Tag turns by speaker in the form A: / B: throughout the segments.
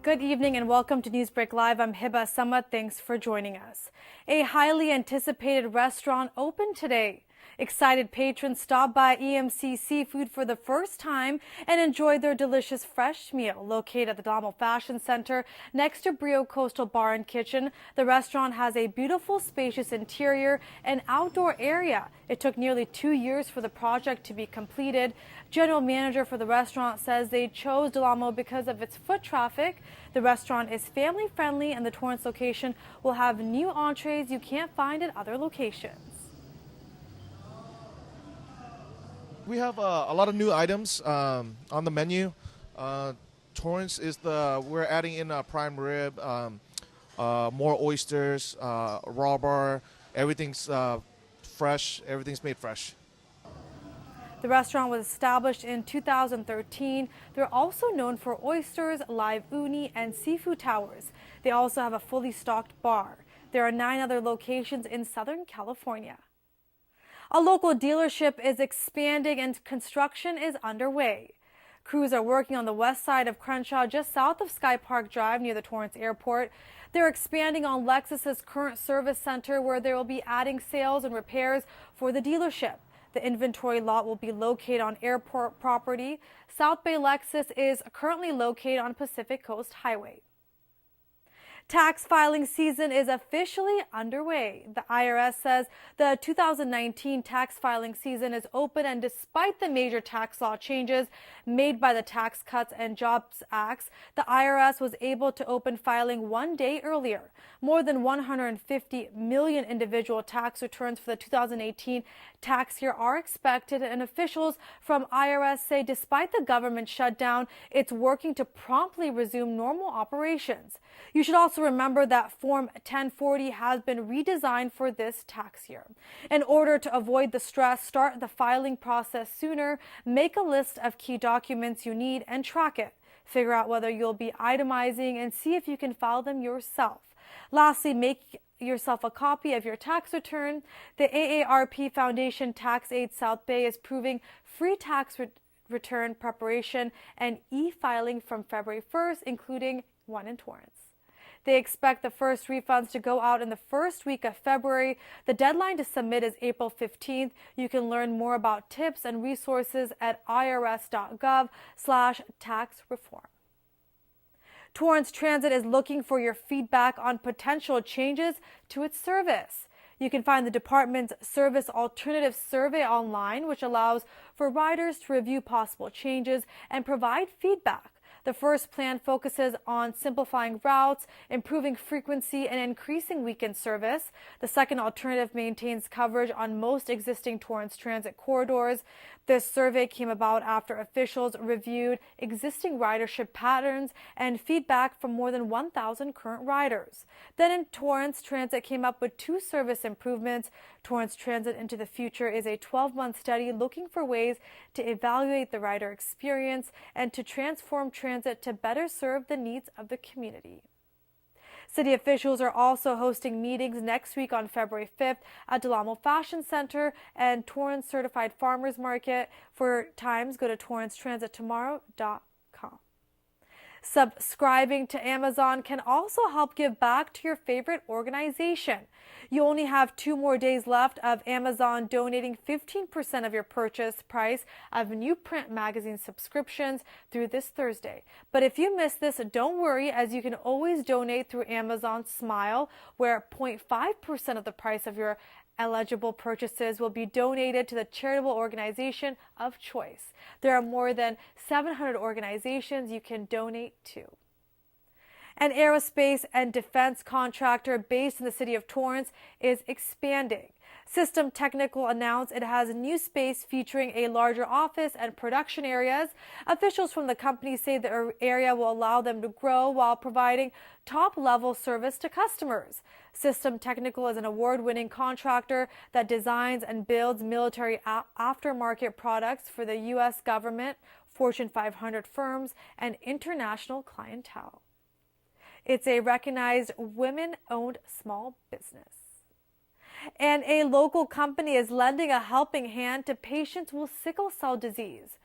A: Good evening and welcome to NewsBreak Live. I'm Hiba Samad. Thanks for joining us. A highly anticipated restaurant opened today. Excited patrons stopped by EMC Seafood for the first time and enjoyed their delicious fresh meal. Located at the Amo Fashion Center next to Brio Coastal Bar and Kitchen, the restaurant has a beautiful, spacious interior and outdoor area. It took nearly 2 years for the project to be completed. General manager for the restaurant says they chose Del Amo because of its foot traffic. The restaurant is family friendly and the Torrance location will have new entrees you can't find at other locations.
B: We have a lot of new items on the menu. Torrance is we're adding in prime rib, more oysters, raw bar. Everything's fresh. Everything's made fresh.
A: The restaurant was established in 2013. They're also known for oysters, live uni, and seafood towers. They also have a fully stocked bar. There are 9 other locations in Southern California. A local dealership is expanding and construction is underway. Crews are working on the west side of Crenshaw, just south of Sky Park Drive near the Torrance Airport. They're expanding on LEXUS's current service center where they will be adding sales and repairs for the dealership. The inventory lot will be located on airport property. South Bay LEXUS is currently located on Pacific Coast Highway. Tax filing season is officially underway. The IRS says the 2019 tax filing season is open, and despite the major tax law changes made by the Tax Cuts and Jobs Acts, the IRS was able to open filing 1 day earlier. More than 150 million individual tax returns for the 2018 tax year are expected, and officials from IRS say despite the government shutdown, it's working to promptly resume normal operations. You should also remember that Form 1040 has been redesigned for this tax year. In order to avoid the stress, start the filing process sooner, make a list of key documents you need and track it. Figure out whether you'll be itemizing and see if you can file them yourself. Lastly, make yourself a copy of your tax return. The AARP Foundation Tax Aid South Bay is proving free tax return preparation and e-filing from February 1st, including one in Torrance. They expect the first refunds to go out in the first week of February. The deadline to submit is April 15th. You can learn more about tips and resources at irs.gov/tax reform. Torrance Transit is looking for your feedback on potential changes to its service. You can find the department's Service Alternative Survey online, which allows for riders to review possible changes and provide feedback. The first plan focuses on simplifying routes, improving frequency, and increasing weekend service. The second alternative maintains coverage on most existing Torrance Transit corridors. This survey came about after officials reviewed existing ridership patterns and feedback from more than 1,000 current riders. Then Torrance Transit came up with 2 service improvements. Torrance Transit into the Future is a 12-month study looking for ways to evaluate the rider experience and to transform transit to better serve the needs of the community. City officials are also hosting meetings next week on February 5th at Amo Fashion Center and Torrance Certified Farmers Market. For times, go to torrancetransittomorrow.com. Subscribing to Amazon can also help give back to your favorite organization. You only have 2 more days left of Amazon donating 15% of your purchase price of new print magazine subscriptions through this Thursday. But if you miss this, don't worry, as you can always donate through Amazon Smile, where 0.5% of the price of your eligible purchases will be donated to the charitable organization of choice. There are more than 700 organizations you can donate to. An aerospace and defense contractor based in the city of Torrance is expanding. System Technical announced it has new space featuring a larger office and production areas. Officials from the company say the area will allow them to grow while providing top-level service to customers. System Technical is an award-winning contractor that designs and builds military aftermarket products for the U.S. government, Fortune 500 firms, and international clientele. It's a recognized women-owned small business. And a local company is lending a helping hand to patients with sickle cell disease.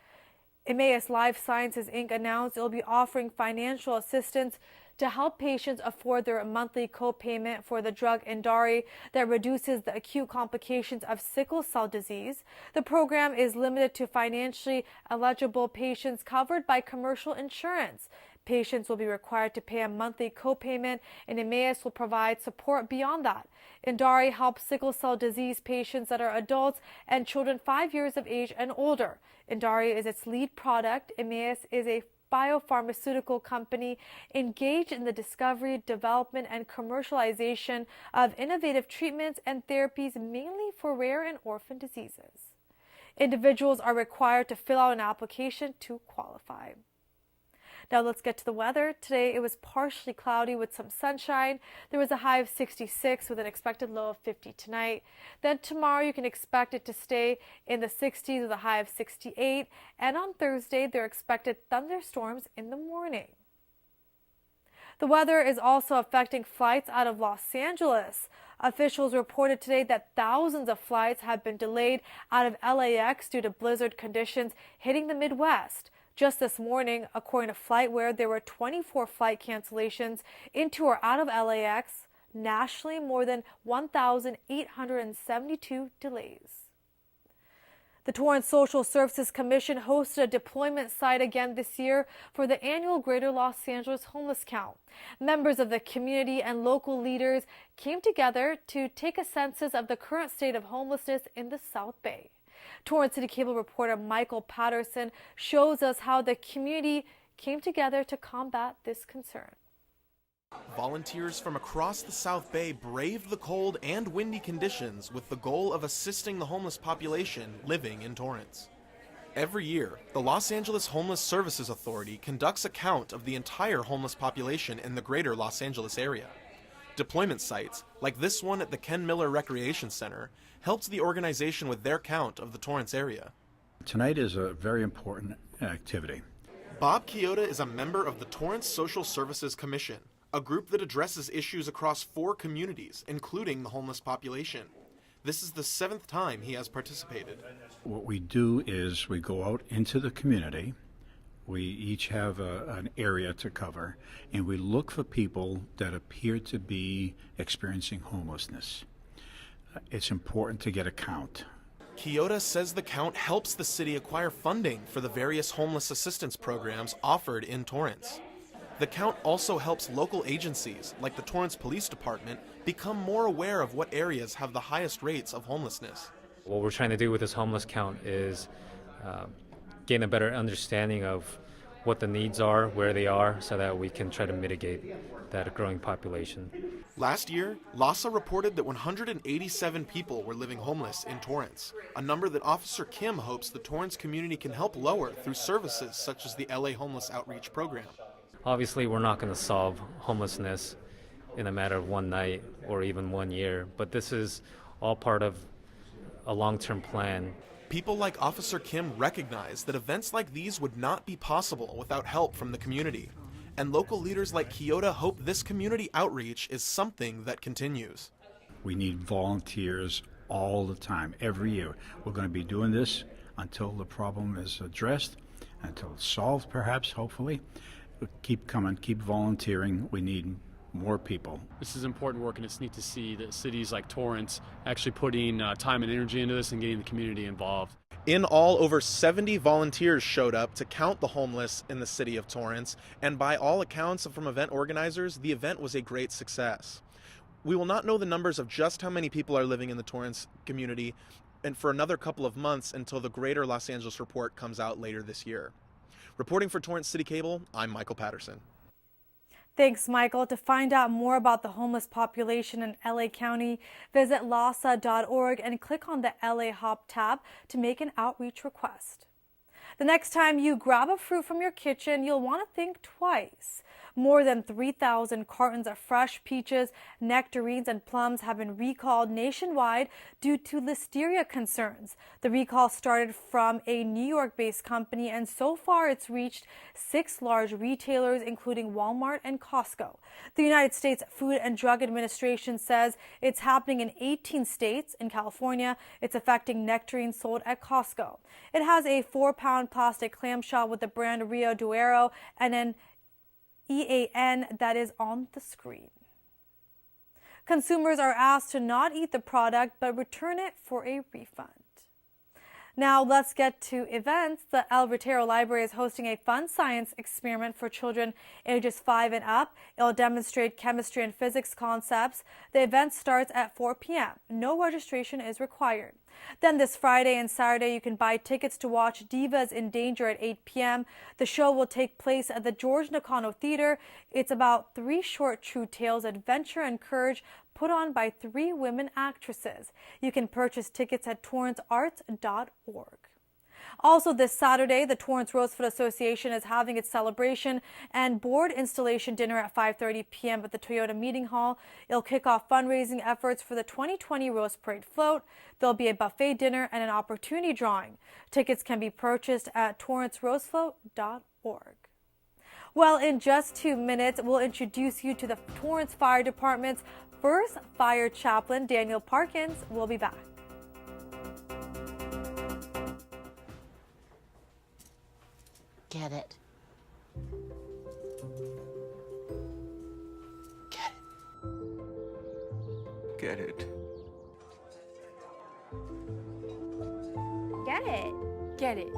A: Emmaus Life Sciences Inc. announced it will be offering financial assistance to help patients afford their monthly co-payment for the drug Indari that reduces the acute complications of sickle cell disease. The program is limited to financially eligible patients covered by commercial insurance. Patients will be required to pay a monthly co-payment, and Emmaus will provide support beyond that. Indari helps sickle cell disease patients that are adults and children 5 years of age and older. Indari is its lead product. Emmaus is a biopharmaceutical company engaged in the discovery, development, and commercialization of innovative treatments and therapies mainly for rare and orphan diseases. Individuals are required to fill out an application to qualify. Now let's get to the weather. Today it was partially cloudy with some sunshine. There was a high of 66 with an expected low of 50 tonight. Then tomorrow you can expect it to stay in the 60s with a high of 68. And on Thursday there are expected thunderstorms in the morning. The weather is also affecting flights out of Los Angeles. Officials reported today that thousands of flights have been delayed out of LAX due to blizzard conditions hitting the Midwest. Just this morning, according to FlightWare, there were 24 flight cancellations into or out of LAX. Nationally, more than 1,872 delays. The Torrance Social Services Commission hosted a deployment site again this year for the annual Greater Los Angeles Homeless Count. Members of the community and local leaders came together to take a census of the current state of homelessness in the South Bay. Torrance City Cable reporter Michael Patterson shows us how the community came together to combat this concern.
C: Volunteers from across the South Bay braved the cold and windy conditions with the goal of assisting the homeless population living in Torrance. Every year, the Los Angeles Homeless Services Authority conducts a count of the entire homeless population in the greater Los Angeles area. Deployment sites, like this one at the Ken Miller Recreation Center, helped the organization with their count of the Torrance area.
D: Tonight is a very important activity.
C: Bob Chioda is a member of the Torrance Social Services Commission, a group that addresses issues across 4 communities, including the homeless population. This is the 7th time he has participated.
D: What we do is we go out into the community. We each have an area to cover, and we look for people that appear to be experiencing homelessness. It's important to get a count.
C: Chioda says the count helps the city acquire funding for the various homeless assistance programs offered in Torrance. The count also helps local agencies, like the Torrance Police Department, become more aware of what areas have the highest rates of homelessness.
E: What we're trying to do with this homeless count is gain a better understanding of what the needs are, where they are, so that we can try to mitigate that growing population.
C: Last year, LASA reported that 187 people were living homeless in Torrance, a number that Officer Kim hopes the Torrance community can help lower through services such as the LA Homeless Outreach Program.
E: Obviously, we're not going to solve homelessness in a matter of one night or even 1 year, but this is all part of a long-term plan.
C: People like Officer Kim recognize that events like these would not be possible without help from the community. And local leaders like Chioda hope this community outreach is something that continues.
D: We need volunteers all the time, every year. We're going to be doing this until the problem is addressed, until it's solved perhaps, hopefully. Keep coming, keep volunteering. We need more people.
F: This is important work, and it's neat to see that cities like Torrance actually putting time and energy into this and getting the community involved.
C: In all, over 70 volunteers showed up to count the homeless in the city of Torrance, and by all accounts from event organizers, the event was a great success. We will not know the numbers of just how many people are living in the Torrance community and for another couple of months until the Greater Los Angeles report comes out later this year. Reporting for Torrance City Cable, I'm Michael Patterson.
A: Thanks, Michael. To find out more about the homeless population in LA County, visit LASA.org and click on the LA Hop tab to make an outreach request. The next time you grab a fruit from your kitchen, you'll want to think twice. More than 3,000 cartons of fresh peaches, nectarines, and plums have been recalled nationwide due to listeria concerns. The recall started from a New York-based company, and so far it's reached 6 large retailers, including Walmart and Costco. The United States Food and Drug Administration says it's happening in 18 states. In California, it's affecting nectarines sold at Costco. It has a 4-pound plastic clamshell with the brand Rio Duero and an EAN that is on the screen. Consumers are asked to not eat the product but return it for a refund. Now let's get to events. The El Retiro Library is hosting a fun science experiment for children ages 5 and up. It'll demonstrate chemistry and physics concepts. The event starts at 4 p.m. No registration is required. Then this Friday and Saturday, you can buy tickets to watch Divas in Danger at 8 p.m. The show will take place at the George Nakano Theater. It's about 3 short true tales, adventure and courage, put on by 3 women actresses. You can purchase tickets at torrancearts.org. Also this Saturday, the Torrance Rosefoot Association is having its celebration and board installation dinner at 5:30 p.m. at the Toyota Meeting Hall. It'll kick off fundraising efforts for the 2020 Rose Parade Float. There'll be a buffet dinner and an opportunity drawing. Tickets can be purchased at torrancerosefloat.org. Well, in just 2 minutes, we'll introduce you to the Torrance Fire Department's first fire chaplain, Daniel Parkins. We'll be back.
G: Get it.
H: Get it.
I: Get it.
G: Get it.
H: Get it.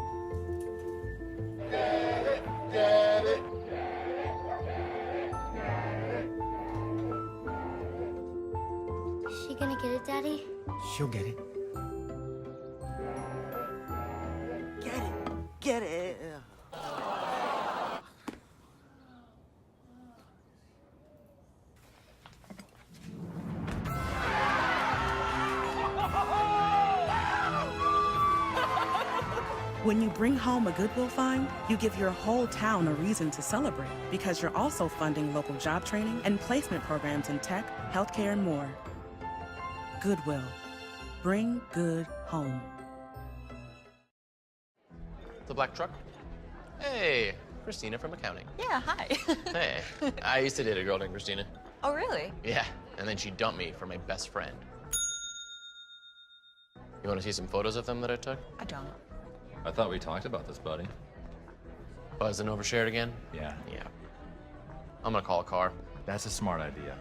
I: Is she gonna get it, Daddy?
H: She'll get it. Get it. Get it.
J: When you bring home a Goodwill find, you give your whole town a reason to celebrate because you're also funding local job training and placement programs in tech, healthcare, and more. Goodwill. Bring good home.
K: The black truck? Hey, Christina from accounting.
G: Yeah, hi.
K: Hey, I used to date a girl named Christina.
G: Oh, really?
K: Yeah, and then she dumped me for my best friend. You want to see some photos of them that I took?
G: I don't.
L: I thought we talked about this, buddy.
K: Buzzed and overshared again?
L: Yeah.
K: Yeah. I'm gonna call a car.
L: That's a smart idea.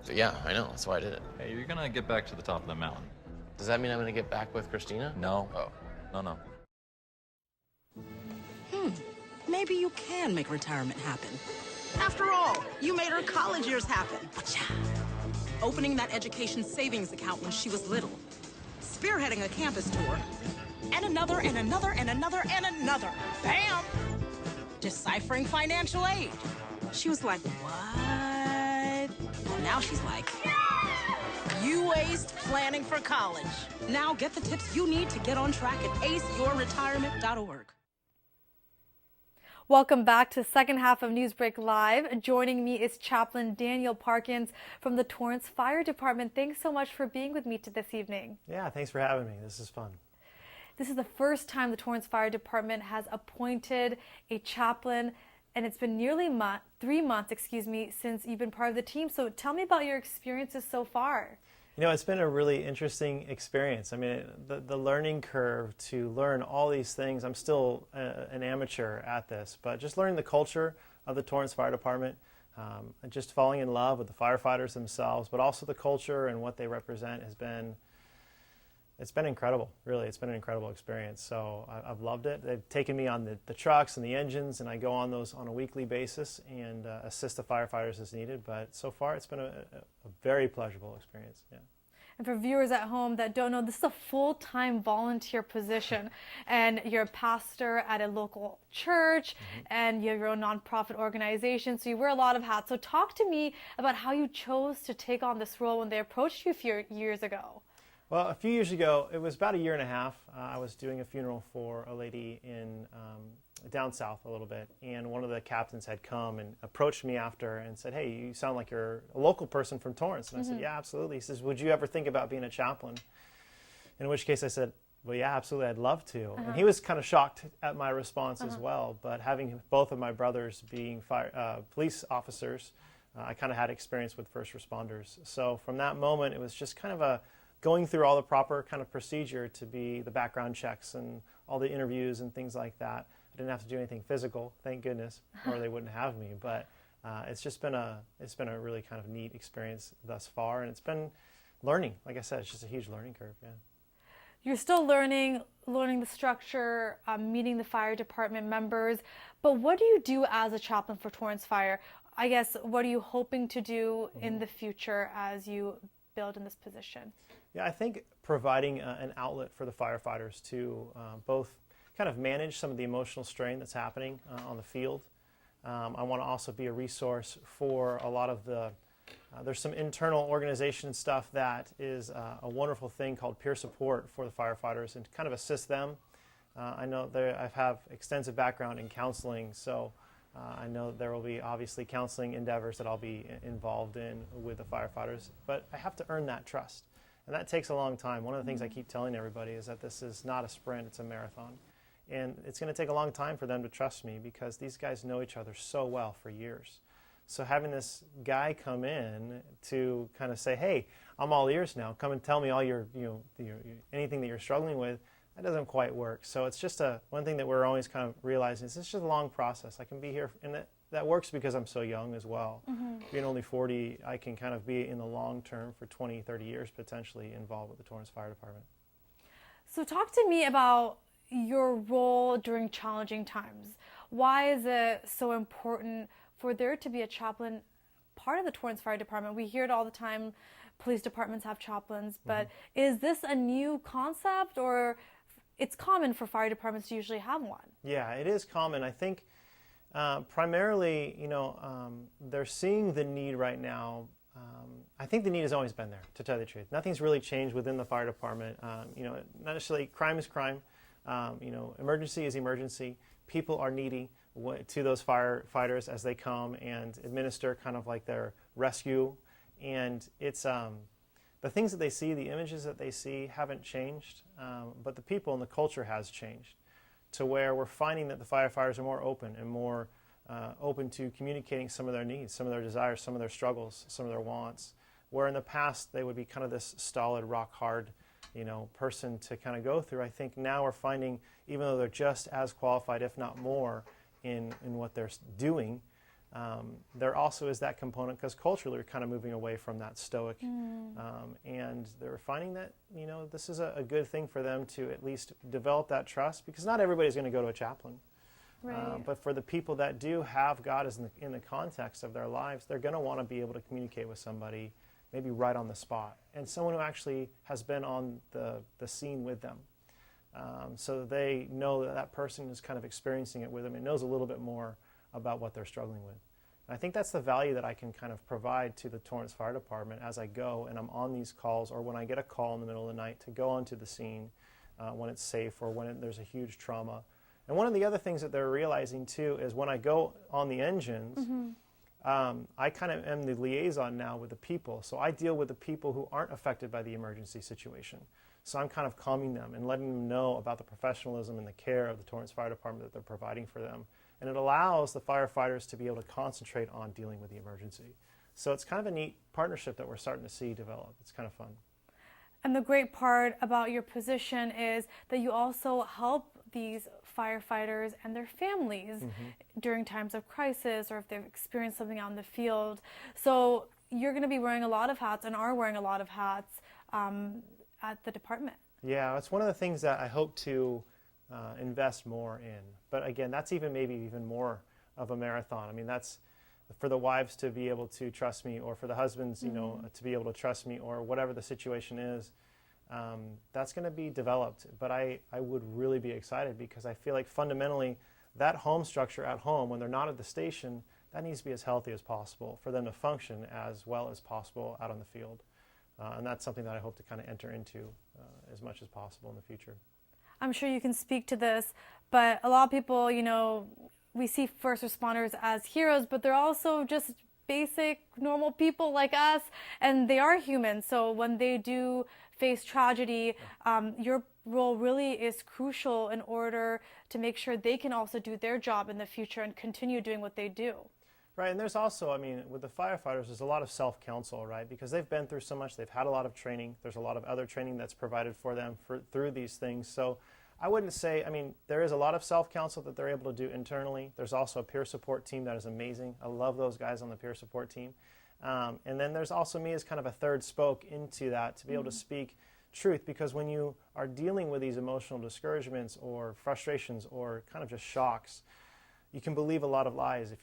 K: So yeah, I know, that's why I did it.
L: Hey, you're gonna get back to the top of the mountain.
K: Does that mean I'm gonna get back with Christina?
L: No.
K: Oh.
L: No.
J: Maybe you can make retirement happen. After all, you made her college years happen. Opening that education savings account when she was little. Spearheading a campus tour. And another, and another, and another, and another. Bam! Deciphering financial aid. She was like, what? Well, now she's like, you aced planning for college. Now get the tips you need to get on track at aceyourretirement.org.
A: Welcome back to the second half of NewsBreak Live. Joining me is Chaplain Daniel Parkins from the Torrance Fire Department. Thanks so much for being with me this evening.
M: Yeah, thanks for having me. This is fun.
A: This is the first time the Torrance Fire Department has appointed a chaplain, and it's been nearly 3 months, since you've been part of the team. So tell me about your experiences so far.
M: You know, it's been a really interesting experience. I mean, the learning curve to learn all these things. I'm still an amateur at this, but just learning the culture of the Torrance Fire Department, and just falling in love with the firefighters themselves, but also the culture and what they represent it's been incredible, really. It's been an incredible experience. So I've loved it. They've taken me on the trucks and the engines, and I go on those on a weekly basis and assist the firefighters as needed. But so far, it's been a very pleasurable experience. Yeah.
A: And for viewers at home that don't know, this is a full-time volunteer position, and you're a pastor at a local church, and you have your own nonprofit organization, so you wear a lot of hats. So talk to me about how you chose to take on this role when they approached you a few years ago.
M: Well, a few years ago, it was about a year and a half, I was doing a funeral for a lady in down south a little bit, and one of the captains had come and approached me after and said, "Hey, you sound like you're a local person from Torrance." And I said, "Yeah, absolutely." He says, "Would you ever think about being a chaplain?" In which case I said, "Well, yeah, absolutely, I'd love to." And he was kind of shocked at my response as well, but having both of my brothers being police officers, I kind of had experience with first responders. So from that moment, it was just kind of going through all the proper kind of procedure to be the background checks and all the interviews and things like that. I didn't have to do anything physical, thank goodness, or they wouldn't have me. But it's been a really kind of neat experience thus far, and it's been learning. Like I said, it's just a huge learning curve. Yeah.
A: You're still learning the structure, meeting the fire department members. But what do you do as a chaplain for Torrance Fire? I guess, what are you hoping to do in the future as you build in this position?
M: Yeah, I think providing an outlet for the firefighters to both kind of manage some of the emotional strain that's happening on the field. I want to also be a resource for a lot of there's some internal organization stuff that is a wonderful thing called peer support for the firefighters, and to kind of assist them. I know I have extensive background in counseling, so I know there will be obviously counseling endeavors that I'll be involved in with the firefighters, but I have to earn that trust. And that takes a long time. One of the things I keep telling everybody is that this is not a sprint, it's a marathon. And it's going to take a long time for them to trust me, because these guys know each other so well for years. So having this guy come in to kind of say, "Hey, I'm all ears now. Come and tell me all your anything that you're struggling with," that doesn't quite work. So it's just one thing that we're always kind of realizing is it's just a long process. I can be here, and that works because I'm so young as well. Being only 40, I can kind of be in the long term for 20, 30 years potentially involved with the Torrance Fire Department.
A: So talk to me about your role during challenging times. Why is it so important for there to be a chaplain part of the Torrance Fire Department? We hear it all the time, police departments have chaplains, but is this a new concept, or it's common for fire departments to usually have one? Yeah,
M: it is common. I think primarily, they're seeing the need right now. I think the need has always been there, to tell you the truth. Nothing's really changed within the fire department. Not necessarily crime is crime. Emergency is emergency. People are needy to those firefighters as they come and administer kind of like their rescue. And it's the things that they see, the images that they see haven't changed, but the people and the culture has changed to where we're finding that the firefighters are more open and more open to communicating some of their needs, some of their desires, some of their struggles, some of their wants, where in the past they would be kind of this stolid, rock hard person to kind of go through. I think now we're finding, even though they're just as qualified, if not more, in what they're doing, there also is that component, because culturally we're kind of moving away from that stoic, and they're finding that this is a good thing for them to at least develop that trust, because not everybody's going to go to a chaplain. Right. But for the people that do have God as in the context of their lives, they're going to want to be able to communicate with somebody maybe right on the spot, and someone who actually has been on the scene with them. So that they know that that person is kind of experiencing it with them and knows a little bit more about what they're struggling with. And I think that's the value that I can kind of provide to the Torrance Fire Department as I go and I'm on these calls, or when I get a call in the middle of the night to go onto the scene when it's safe, or when there's a huge trauma. And one of the other things that they're realizing too is when I go on the engines, I kind of am the liaison now with the people. So I deal with the people who aren't affected by the emergency situation. So I'm kind of calming them and letting them know about the professionalism and the care of the Torrance Fire Department that they're providing for them. And it allows the firefighters to be able to concentrate on dealing with the emergency. So it's kind of a neat partnership that we're starting to see develop. It's kind of fun.
A: And the great part about your position is that you also help these firefighters and their families during times of crisis, or if they've experienced something out in the field. So you're going to be wearing a lot of hats, and are wearing a lot of hats at the department.
M: Yeah, it's one of the things that I hope to invest more in. But again, that's maybe even more of a marathon. I mean, that's for the wives to be able to trust me, or for the husbands, to be able to trust me, or whatever the situation is. That's going to be developed. But I would really be excited, because I feel like fundamentally that home structure at home, when they're not at the station, that needs to be as healthy as possible for them to function as well as possible out on the field. And that's something that I hope to kind of enter into as much as possible in the future.
A: I'm sure you can speak to this, but a lot of people, you know, we see first responders as heroes, but they're also just basic, normal people like us, and they are human. So when they do face tragedy, your role really is crucial in order to make sure they can also do their job in the future and continue doing what they do.
M: Right, and there's also, I mean, with the firefighters, there's a lot of self-counsel, right? Because they've been through so much, they've had a lot of training. There's a lot of other training that's provided for them through these things. So I wouldn't say, I mean, there is a lot of self-counsel that they're able to do internally. There's also a peer support team that is amazing. I love those guys on the peer support team. And then there's also me as kind of a third spoke into that to be able to speak truth, because when you are dealing with these emotional discouragements or frustrations or kind of just shocks, you can believe a lot of lies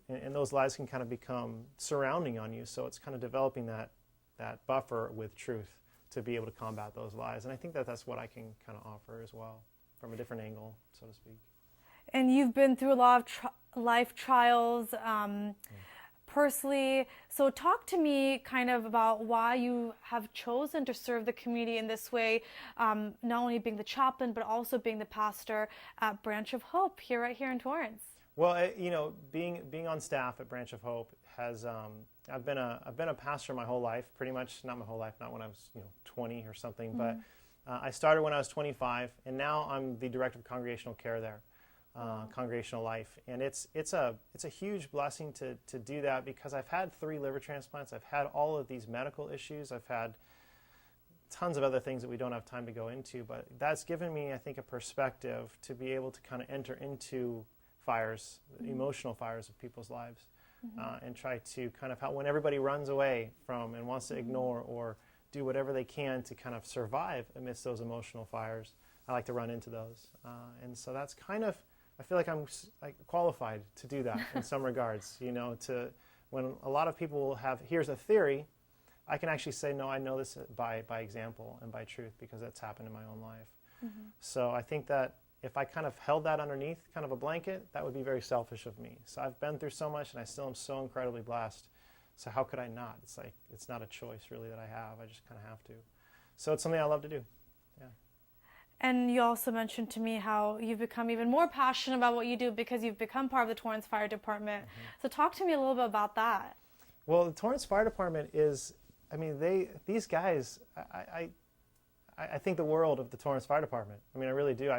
M: and those lies can kind of become surrounding on you. So it's kind of developing that buffer with truth to be able to combat those lies. And I think that that's what I can kind of offer as well, from a different angle, so to speak.
A: And you've been through a lot of life trials personally. So talk to me kind of about why you have chosen to serve the community in this way, not only being the chaplain, but also being the pastor at Branch of Hope right here in Torrance.
M: Well, you know, being on staff at Branch of Hope has, I've been a pastor my whole life, pretty much, not my whole life, not when I was 20 or something, but I started when I was 25, and now I'm the director of congregational care there. Congregational life, and it's a huge blessing to do that, because I've had 3 liver transplants, I've had all of these medical issues, I've had tons of other things that we don't have time to go into, but that's given me, I think, a perspective to be able to kind of enter into fires, emotional fires of people's lives, and try to kind of help when everybody runs away from and wants to ignore or do whatever they can to kind of survive amidst those emotional fires. I like to run into those, and so that's kind of, I feel like I'm qualified to do that in some regards, you know, to when a lot of people will have, here's a theory, I can actually say, no, I know this by example and by truth, because that's happened in my own life. So I think that if I kind of held that underneath kind of a blanket, that would be very selfish of me. So I've been through so much, and I still am so incredibly blessed. So how could I not? It's like, it's not a choice really that I have. I just kind of have to. So it's something I love to do. Yeah.
A: And you also mentioned to me how you've become even more passionate about what you do because you've become part of the Torrance Fire Department. So talk to me a little bit about that.
M: Well, the Torrance Fire Department is, I mean, these guys, I think the world of the Torrance Fire Department. I mean, I really do.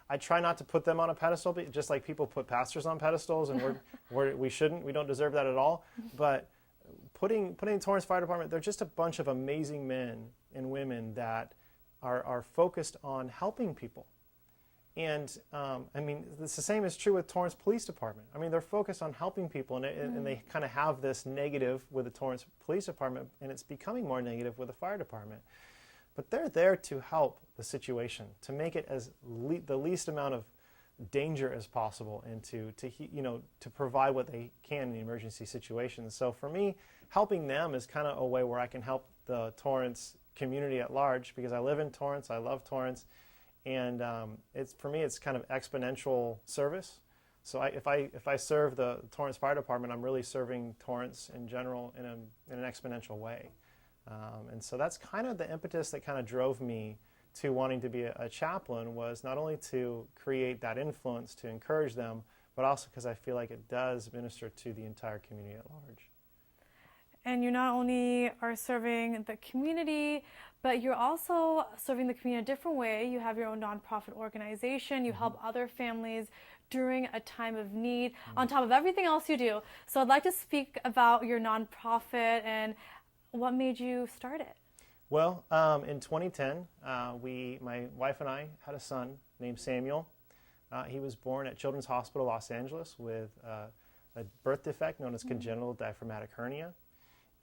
M: I try not to put them on a pedestal, just like people put pastors on pedestals, and we shouldn't. We don't deserve that at all. But putting Torrance Fire Department, they're just a bunch of amazing men and women that are focused on helping people. And I mean, the same is true with Torrance Police Department. I mean, they're focused on helping people, and they kind of have this negative with the Torrance Police Department, and it's becoming more negative with the fire department. But they're there to help the situation, to make it as the least amount of danger as possible, and to provide what they can in emergency situations. So for me, helping them is kind of a way where I can help the Torrance community at large, because I live in Torrance, I love Torrance, and for me it's kind of exponential service. So if I serve the Torrance Fire Department, I'm really serving Torrance in general in an exponential way. And so that's kind of the impetus that kind of drove me to wanting to be a chaplain, was not only to create that influence to encourage them, but also because I feel like it does minister to the entire community at large.
A: And you not only are serving the community, but you're also serving the community in a different way. You have your own nonprofit organization. You help other families during a time of need, on top of everything else you do. So I'd like to speak about your nonprofit and what made you start it.
M: Well, in 2010, my wife and I had a son named Samuel. He was born at Children's Hospital, Los Angeles, with a birth defect known as congenital diaphragmatic hernia.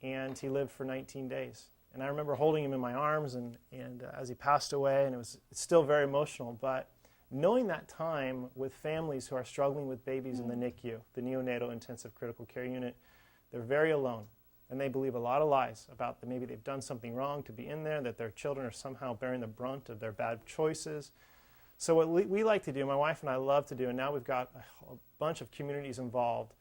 M: And he lived for 19 days. And I remember holding him in my arms and as he passed away, and it's still very emotional. But knowing that time with families who are struggling with babies in the NICU, the Neonatal Intensive Critical Care Unit, they're very alone. And they believe a lot of lies about that maybe they've done something wrong to be in there, that their children are somehow bearing the brunt of their bad choices. So what we like to do, my wife and I love to do, and now we've got a bunch of communities involved,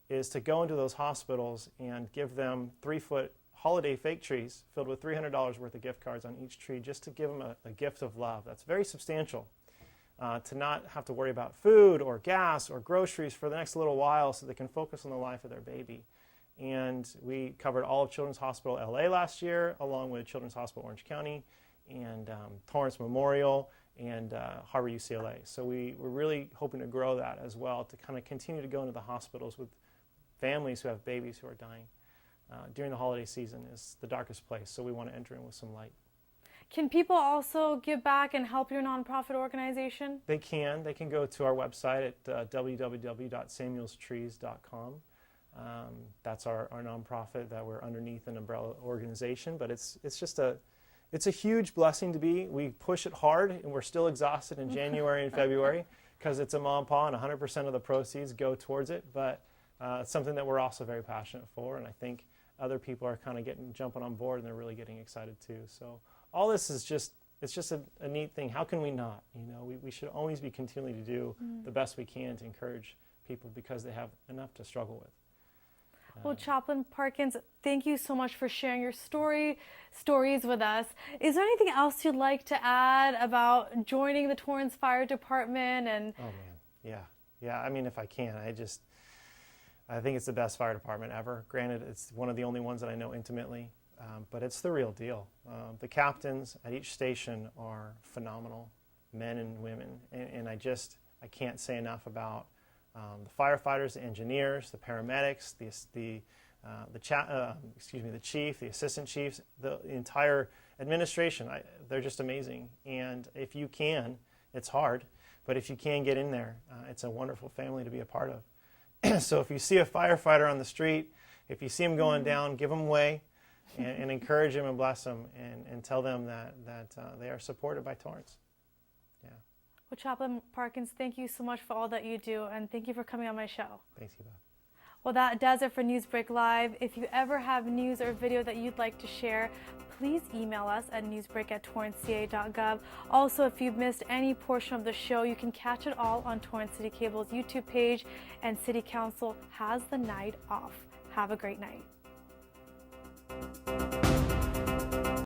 M: is to go into those hospitals and give them 3-foot holiday fake trees filled with $300 worth of gift cards on each tree just to give them a gift of love. That's very substantial. To not have to worry about food or gas or groceries for the next little while so they can focus on the life of their baby. And we covered all of Children's Hospital LA last year, along with Children's Hospital Orange County and Torrance Memorial and Harbor UCLA. So we're really hoping to grow that as well, to kind of continue to go into the hospitals with families who have babies who are dying. During the holiday season is the darkest place, so we want to enter in with some light.
A: Can people also give back and help your nonprofit organization?
M: They can. They can go to our website at www.samuelstrees.com. That's our nonprofit that we're underneath an umbrella organization, but it's a huge blessing to be. We push it hard, and we're still exhausted in January and February because it's a mom and pa, and 100% of the proceeds go towards it. But it's something that we're also very passionate for, and I think other people are kind of jumping on board, and they're really getting excited too. So all this is just a neat thing. How can we not? You know, we should always be continuing to do the best we can to encourage people because they have enough to struggle with.
A: Well, Chaplain Parkins, thank you so much for sharing your stories with us. Is there anything else you'd like to add about joining the Torrance Fire Department? And
M: oh man, yeah. I mean, if I can, I think it's the best fire department ever. Granted, it's one of the only ones that I know intimately, but it's the real deal. The captains at each station are phenomenal, men and women, and I can't say enough about the firefighters, the engineers, the paramedics, the chief, the assistant chiefs, the entire administration. They're just amazing. And if you can, it's hard, but if you can get in there, it's a wonderful family to be a part of. So if you see a firefighter on the street, if you see him going down, give him away and encourage him and bless him and tell them that they are supported by Torrance. Yeah.
A: Well, Chaplain Parkins, thank you so much for all that you do, and thank you for coming on my show.
M: Thanks, Eva.
A: Well, that does it for NEWSBREAK Live. If you ever have news or video that you'd like to share, please email us at newsbreak@torranceca.gov. Also, if you've missed any portion of the show, you can catch it all on Torrance City Cable's YouTube page, and City Council has the night off. Have a great night.